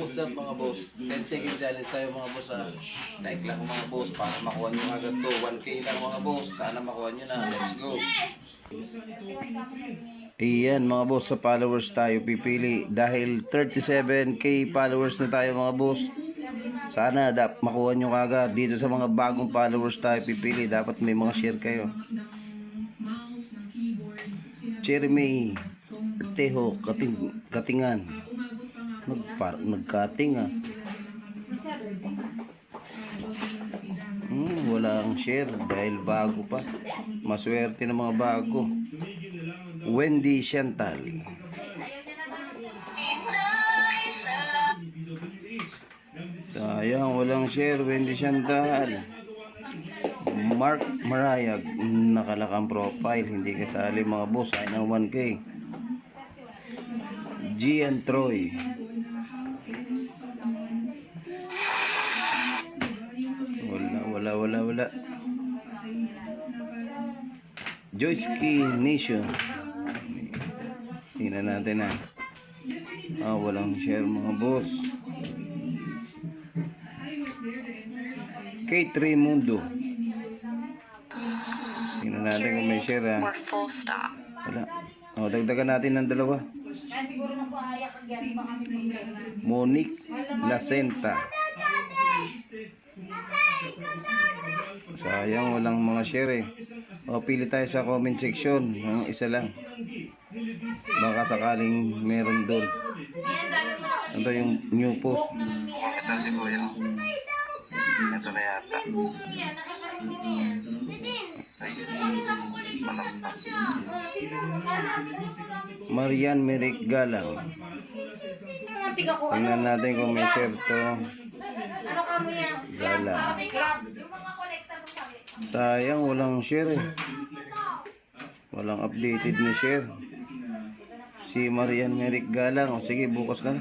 What's up mga boss? 10 second challenge tayo mga boss ha. Like lang mga boss para makuha nyo agad to. 1K lang mga boss. Sana makuha nyo na. Let's go. Iyan mga boss, sa followers tayo pipili. Dahil 37k followers na tayo mga boss. Sana makuha nyo agad. Dito sa mga bagong followers tayo pipili. Dapat may mga share kayo. Jeremy Teho Katingan. Nagkating ah. Wala ang share dahil bago pa. Maswerte ng mga bago. Wendy Chantal. Sayang walang share Wendy Chantal. Mark Marayag, nakalakang profile, hindi kasali mga boss, ay ng 1K. Gian Troy. Wala. Joyski Nation. Tingnan natin walang share mga boss. K3 Mundo. Tingnan natin kung may share Wala. Dagdagan natin ng dalawa. Monique Lacenta. Sayang walang mga share pili tayo sa comment section ng isa lang. Baka sakaling meron doon. Ito yung new post. Ito siguro. Ito na yata. Marian Merrick Galang. Tingnan natin kung may share to. Galang. Sayang walang share Walang updated na share. Si Marian Merrick Galang. Sige, bukas na.